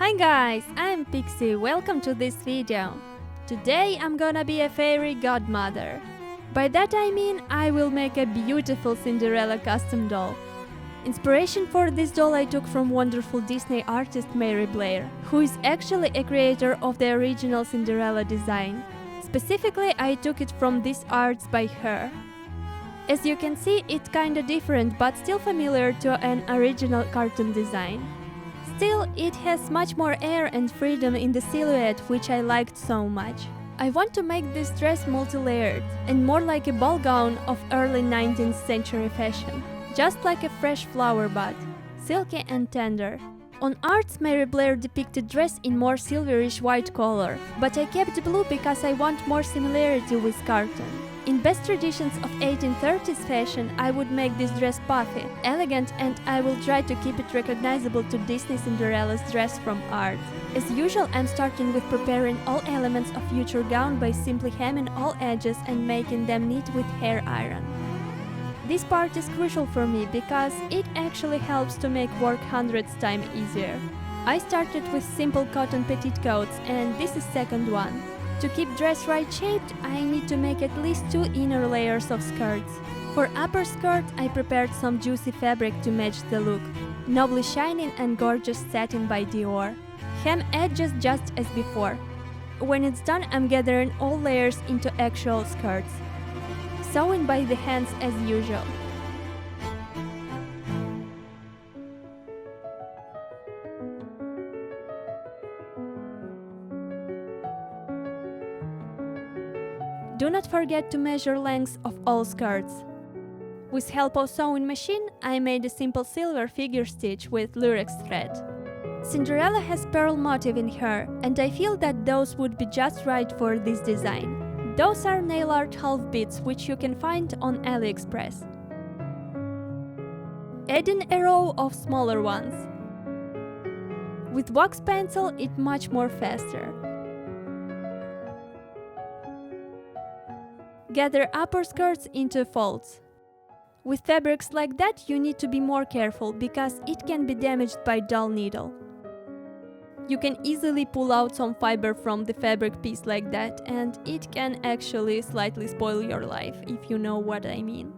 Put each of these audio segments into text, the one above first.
Hi guys, I'm Pixie, welcome to this video. Today I'm gonna be a fairy godmother. By that I mean I will make a beautiful Cinderella custom doll. Inspiration for this doll I took from wonderful Disney artist Mary Blair, who is actually a creator of the original Cinderella design. Specifically, I took it from these arts by her. As you can see, it's kinda different but still familiar to an original cartoon design. Still, it has much more air and freedom in the silhouette, which I liked so much. I want to make this dress multi-layered and more like a ball gown of early 19th century fashion, just like a fresh flower bud, silky and tender. On arts, Mary Blair depicted dress in more silverish white color, but I kept blue because I want more similarity with cartoon. In best traditions of 1830s fashion, I would make this dress puffy, elegant, and I will try to keep it recognizable to Disney Cinderella's dress from art. As usual, I'm starting with preparing all elements of future gown by simply hemming all edges and making them neat with hair iron. This part is crucial for me because it actually helps to make work hundreds times easier. I started with simple cotton petticoats and this is second one. To keep dress right shaped, I need to make at least 2 inner layers of skirts. For upper skirt, I prepared some juicy fabric to match the look. Nobly shining and gorgeous satin by Dior. Hem edges just as before. When it's done, I'm gathering all layers into actual skirts. Sewing by the hands as usual. Do not forget to measure lengths of all skirts. With help of sewing machine, I made a simple silver figure stitch with lurex thread. Cinderella has pearl motif in her, and I feel that those would be just right for this design. Those are nail art half beads which you can find on AliExpress. Adding a row of smaller ones. With wax pencil, it's much more faster. Gather upper skirts into folds. With fabrics like that, you need to be more careful because it can be damaged by dull needle. You can easily pull out some fiber from the fabric piece like that, and it can actually slightly spoil your life, if you know what I mean.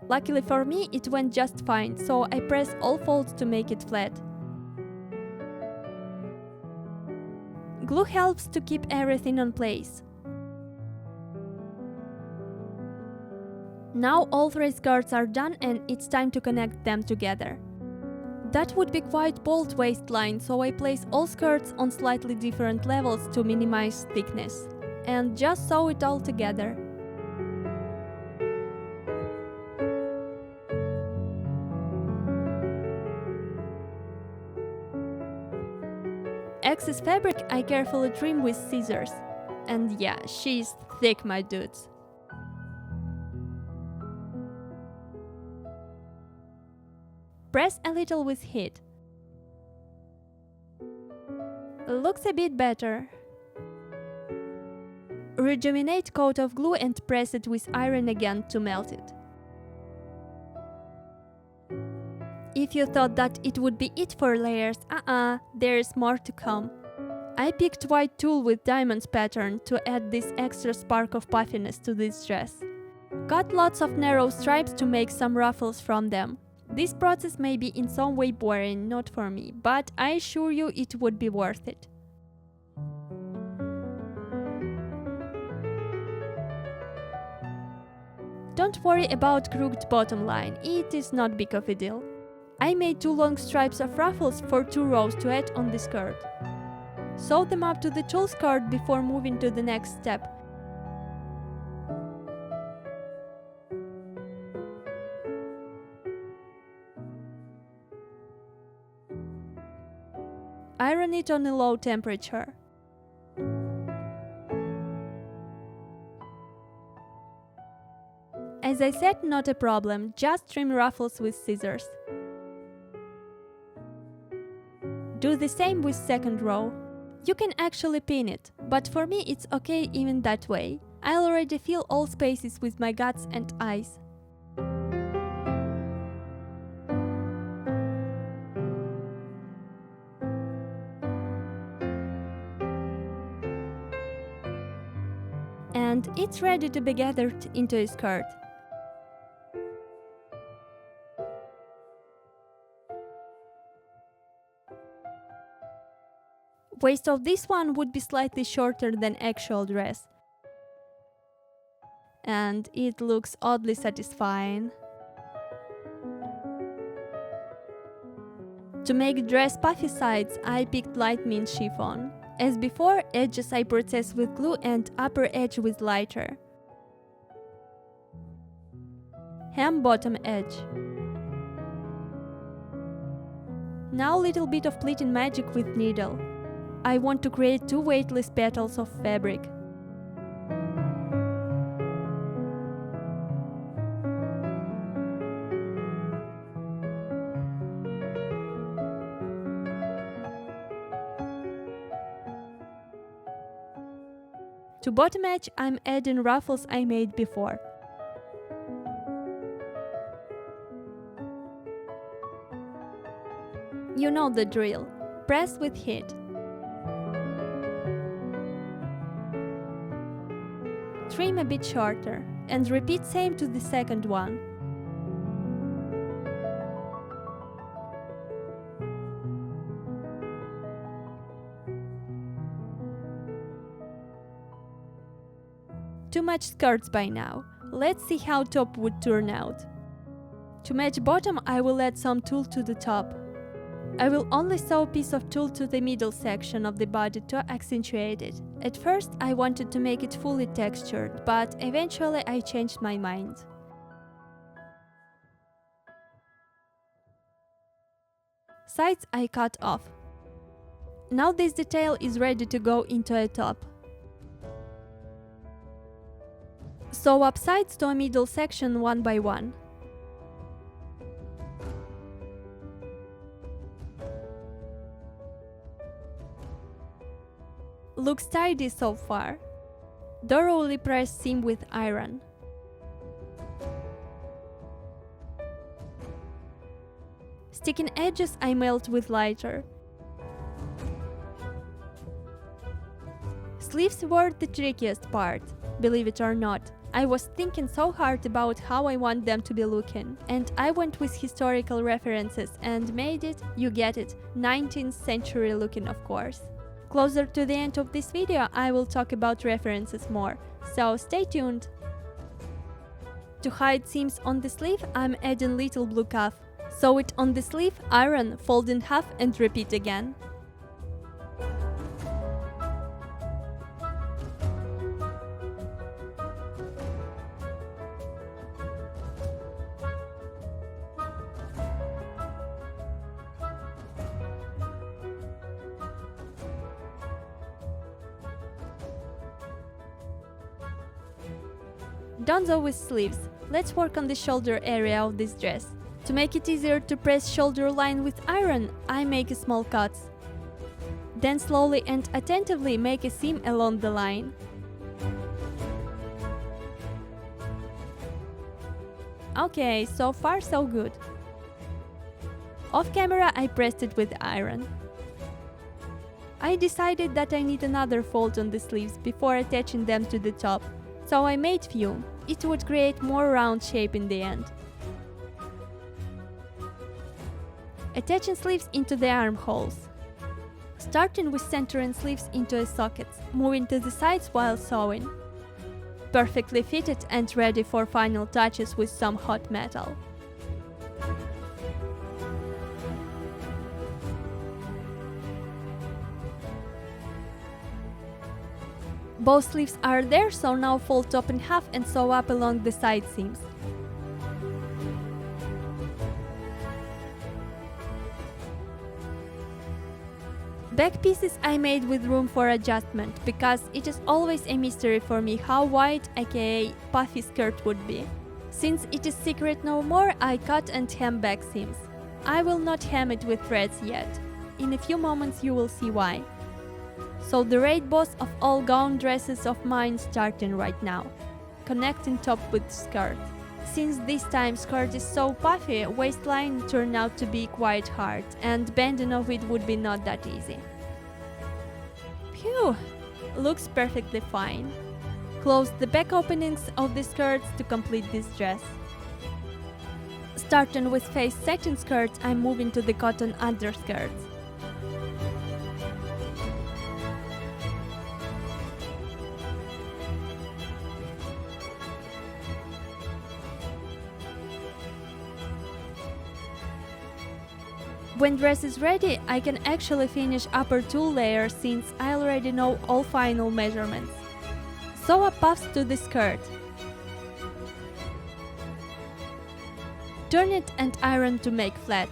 Luckily for me, it went just fine, so I press all folds to make it flat. Glue helps to keep everything in place. Now all 3 skirts are done and it's time to connect them together. That would be quite bold waistline, so I place all skirts on slightly different levels to minimize thickness. And just sew it all together. Excess fabric I carefully trim with scissors. And yeah, she's thick, my dudes. Press a little with heat. Looks a bit better. Rejuvenate coat of glue and press it with iron again to melt it. If you thought that it would be it for layers, there's more to come. I picked white tulle with diamonds pattern to add this extra spark of puffiness to this dress. Cut lots of narrow stripes to make some ruffles from them. This process may be in some way boring, not for me, but I assure you it would be worth it. Don't worry about crooked bottom line, it is not big of a deal. I made 2 long stripes of ruffles for 2 rows to add on the skirt. Sew them up to the tulle skirt before moving to the next step. Iron it on a low temperature. As I said, not a problem, just trim ruffles with scissors. Do the same with second row. You can actually pin it, but for me it's okay even that way. I already fill all spaces with my guts and eyes. and it's ready to be gathered into a skirt. Waist of this one would be slightly shorter than actual dress. And it looks oddly satisfying. To make dress puffy sides, I picked light mint chiffon. As before, edges I process with glue and upper edge with lighter. Hem bottom edge. Now little bit of pleating magic with needle. I want to create 2 weightless petals of fabric. To bottom edge, I'm adding ruffles I made before. You know the drill. Press with heat. Trim a bit shorter and repeat same to the second one. Too much skirts by now. Let's see how top would turn out. To match bottom, I will add some tulle to the top. I will only sew a piece of tulle to the middle section of the body to accentuate it. At first I wanted to make it fully textured, but eventually I changed my mind. Sides I cut off. Now this detail is ready to go into a top. Sew up sides to a middle section one by one. Looks tidy so far. Thoroughly press seam with iron. Sticking edges I melt with lighter. Sleeves were the trickiest part, believe it or not. I was thinking so hard about how I want them to be looking, and I went with historical references and made it, you get it, 19th century looking, of course. Closer to the end of this video, I will talk about references more, so stay tuned. To hide seams on the sleeve, I'm adding little blue cuff. Sew it on the sleeve, iron, fold in half and repeat again. Donezo with sleeves. Let's work on the shoulder area of this dress. To make it easier to press shoulder line with iron, I make small cuts. Then slowly and attentively make a seam along the line. Okay, so far so good. Off camera I pressed it with iron. I decided that I need another fold on the sleeves before attaching them to the top, so I made few. It would create more round shape in the end. Attaching sleeves into the armholes. Starting with centering sleeves into a socket, moving to the sides while sewing. Perfectly fitted and ready for final touches with some hot metal. Both sleeves are there, so now fold top in half and sew up along the side seams. Back pieces I made with room for adjustment, because it is always a mystery for me how wide, aka puffy skirt would be. Since it is secret no more, I cut and hem back seams. I will not hem it with threads yet. In a few moments you will see why. So the raid boss of all gown dresses of mine starting right now. Connecting top with skirt. Since this time skirt is so puffy, waistline turned out to be quite hard, and bending of it would be not that easy. Phew! Looks perfectly fine. close the back openings of the skirts to complete this dress. Starting with face satin skirts, I'm moving to the cotton underskirts. When dress is ready, I can actually finish upper two layers since I already know all final measurements. Sew up puffs to the skirt. Turn it and iron to make flat.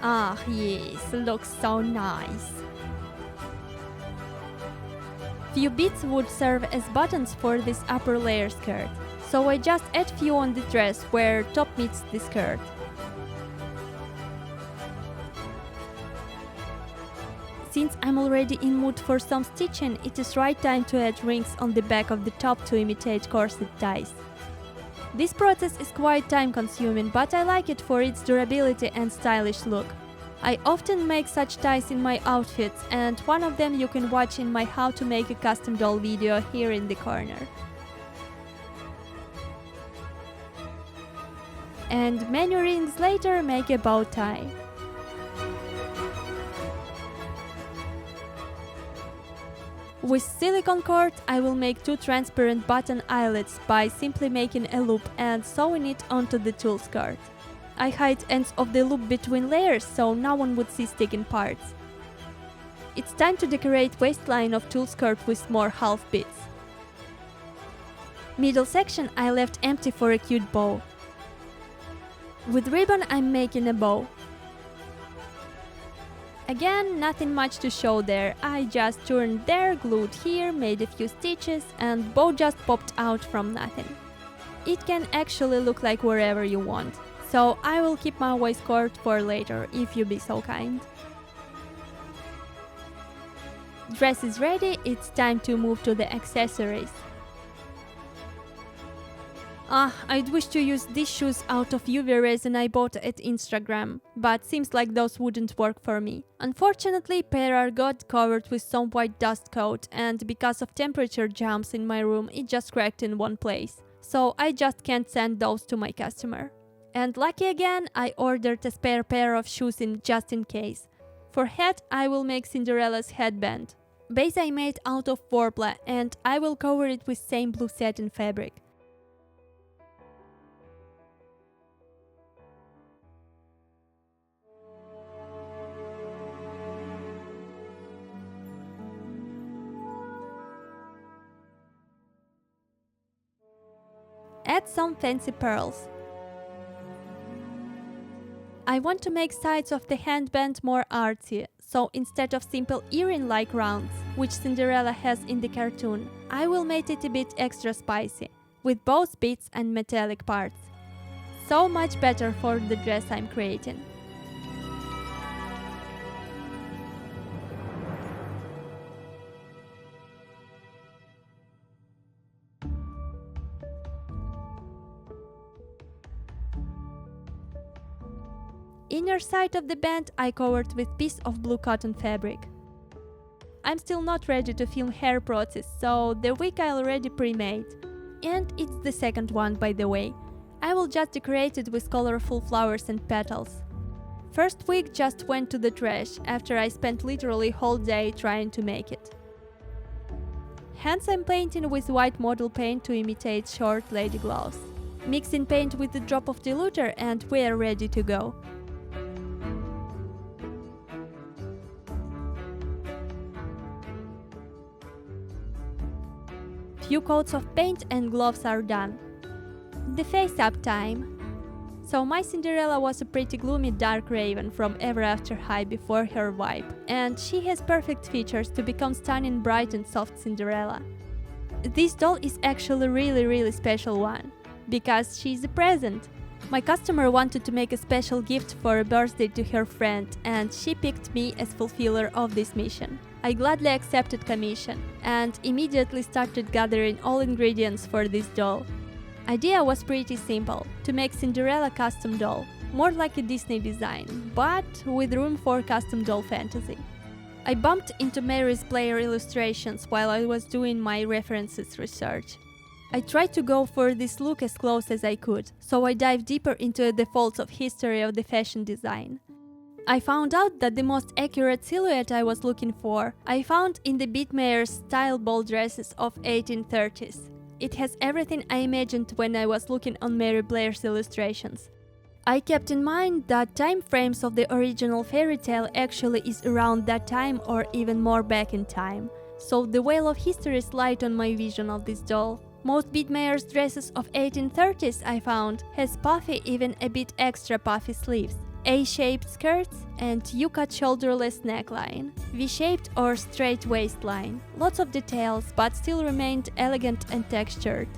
Ah yes, looks so nice. Few bits would serve as buttons for this upper layer skirt, so I just add few on the dress where top meets the skirt. Since I'm already in mood for some stitching, it is right time to add rings on the back of the top to imitate corset ties. This process is quite time consuming, but I like it for its durability and stylish look. I often make such ties in my outfits, and one of them you can watch in my how to make a custom doll video here in the corner. And many rings later make a bow tie. With silicone cord, I will make two transparent button eyelets by simply making a loop and sewing it onto the tulle skirt. I hide ends of the loop between layers so no one would see sticking parts. It's time to decorate waistline of tulle skirt with more half beads. Middle section I left empty for a cute bow. With ribbon I'm making a bow. Again, nothing much to show there, I just turned there, glued here, made a few stitches, and bow just popped out from nothing. It can actually look like wherever you want, so I will keep my waistcoat for later, if you be so kind. Dress is ready, it's time to move to the accessories. I'd wish to use these shoes out of UV resin I bought at Instagram, but seems like those wouldn't work for me. Unfortunately, pair are got covered with some white dust coat, and because of temperature jumps in my room, it just cracked in one place. So I just can't send those to my customer. And lucky again, I ordered a spare pair of shoes just in case. For head, I will make Cinderella's headband. Base I made out of Worbla, and I will cover it with same blue satin fabric. Add some fancy pearls. I want to make sides of the handband more artsy, so instead of simple earring-like rounds, which Cinderella has in the cartoon, I will make it a bit extra spicy, with both beads and metallic parts. So much better for the dress I'm creating. Inner side of the band I covered with piece of blue cotton fabric. I'm still not ready to film hair process, so the wig I already pre-made. And it's the second one, by the way. I will just decorate it with colorful flowers and petals. First wig just went to the trash after I spent literally whole day trying to make it. Hands I'm painting with white model paint to imitate short lady gloves. Mixing paint with a drop of diluter and we're ready to go. Few coats of paint and gloves are done. The face up time. So my Cinderella was a pretty gloomy dark raven from Ever After High before her wipe, and she has perfect features to become stunning bright and soft Cinderella. This doll is actually really special one, because she's a present. My customer wanted to make a special gift for a birthday to her friend, and she picked me as fulfiller of this mission. I gladly accepted commission and immediately started gathering all ingredients for this doll. Idea was pretty simple, to make Cinderella custom doll. more like a Disney design, but with room for custom doll fantasy. I bumped into Mary's Blair illustrations while I was doing my references research. I tried to go for this look as close as I could, so I dived deeper into the folds of history of the fashion design. I found out that the most accurate silhouette I was looking for, I found in the Bittmeyer's style ball dresses of 1830s. It has everything I imagined when I was looking on Mary Blair's illustrations. I kept in mind that time frames of the original fairy tale actually is around that time or even more back in time, so the veil of history is light on my vision of this doll. Most Bittmeyer's dresses of 1830s I found has puffy, even a bit extra puffy sleeves, A-shaped skirts and U-cut shoulderless neckline, V-shaped or straight waistline. Lots of details, but still remained elegant and textured.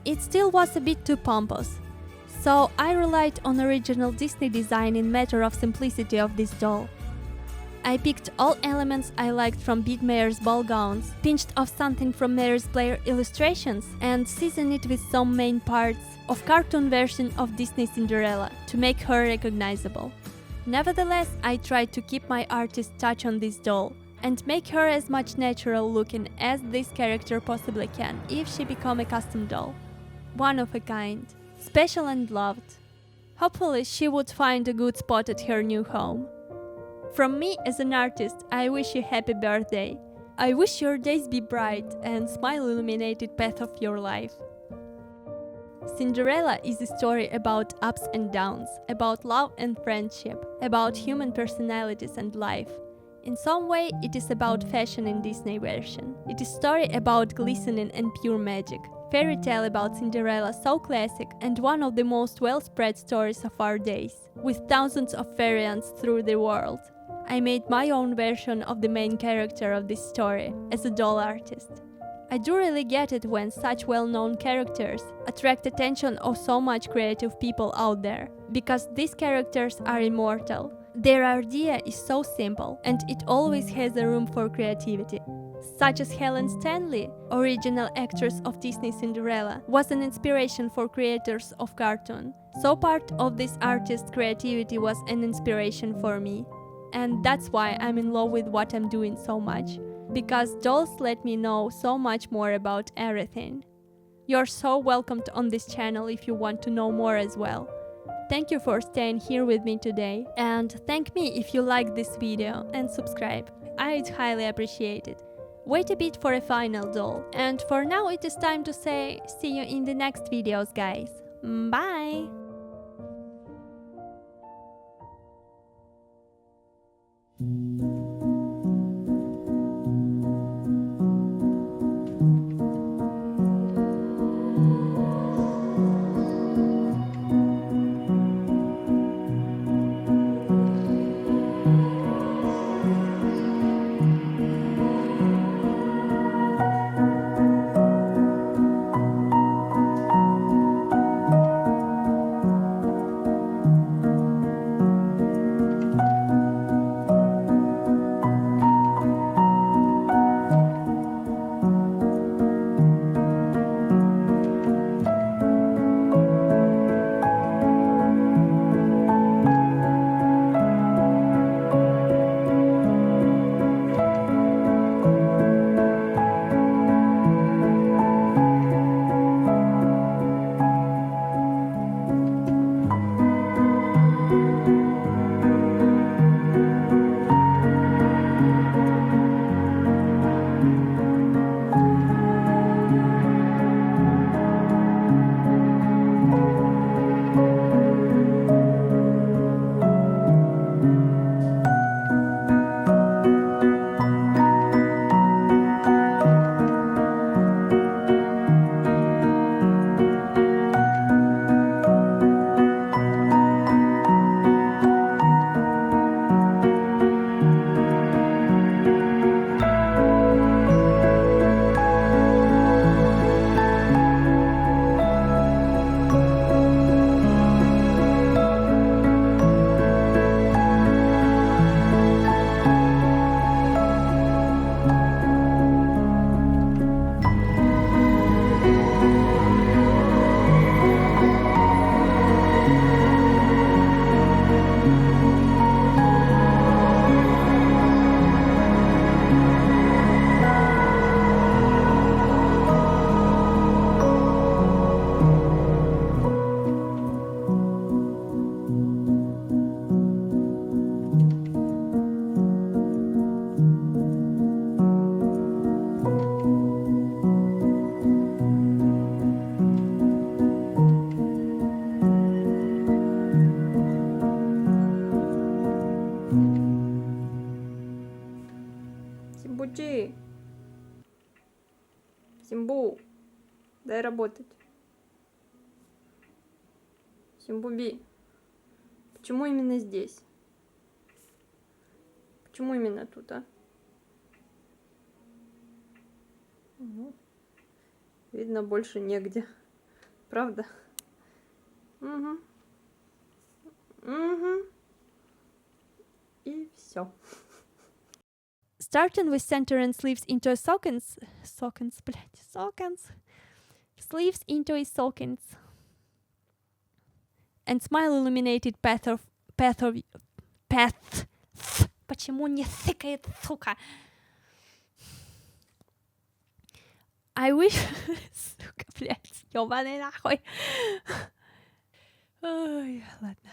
It still was a bit too pompous, so I relied on original Disney design in matter of simplicity of this doll. I picked all elements I liked from Bittmeyer's ball gowns, pinched off something from Mary's Blair illustrations, and seasoned it with some main parts of cartoon version of Disney Cinderella to make her recognizable. Nevertheless, I tried to keep my artist touch on this doll and make her as much natural looking as this character possibly can if she become a custom doll. One of a kind, special and loved. Hopefully she would find a good spot at her new home. From me as an artist, I wish you happy birthday. I wish your days be bright and smile illuminated path of your life. Cinderella is a story about ups and downs, about love and friendship, about human personalities and life. In some way, it is about fashion in Disney version. It is a story about glistening and pure magic. Fairy tale about Cinderella so classic and one of the most well-spread stories of our days, with thousands of variants through the world. I made my own version of the main character of this story as a doll artist. I do really get it when such well-known characters attract attention of so much creative people out there, because these characters are immortal. Their idea is so simple, and it always has a room for creativity. Such as Helen Stanley, original actress of Disney Cinderella, was an inspiration for creators of cartoon. So part of this artist's creativity was an inspiration for me. And that's why I'm in love with what I'm doing so much. Because dolls let me know so much more about everything. You're so welcomed on this channel if you want to know more as well. Thank you for staying here with me today, and thank me if you like this video and subscribe. I'd highly appreciate it. Wait a bit for a final doll, and for now it is time to say see you in the next videos, guys. Bye! Включи. Симбу. Дай работать. Симбуби. Почему именно здесь? Почему именно тут, а? Ну, видно, больше негде. Правда? Угу. Угу. И все. Starting with centering sleeves into a sockets, sleeves into a sockets, and smile illuminated path. Почему не сыкает, сука? I wish... Сука, блядь, ёбаный нахуй. Ой, ладно.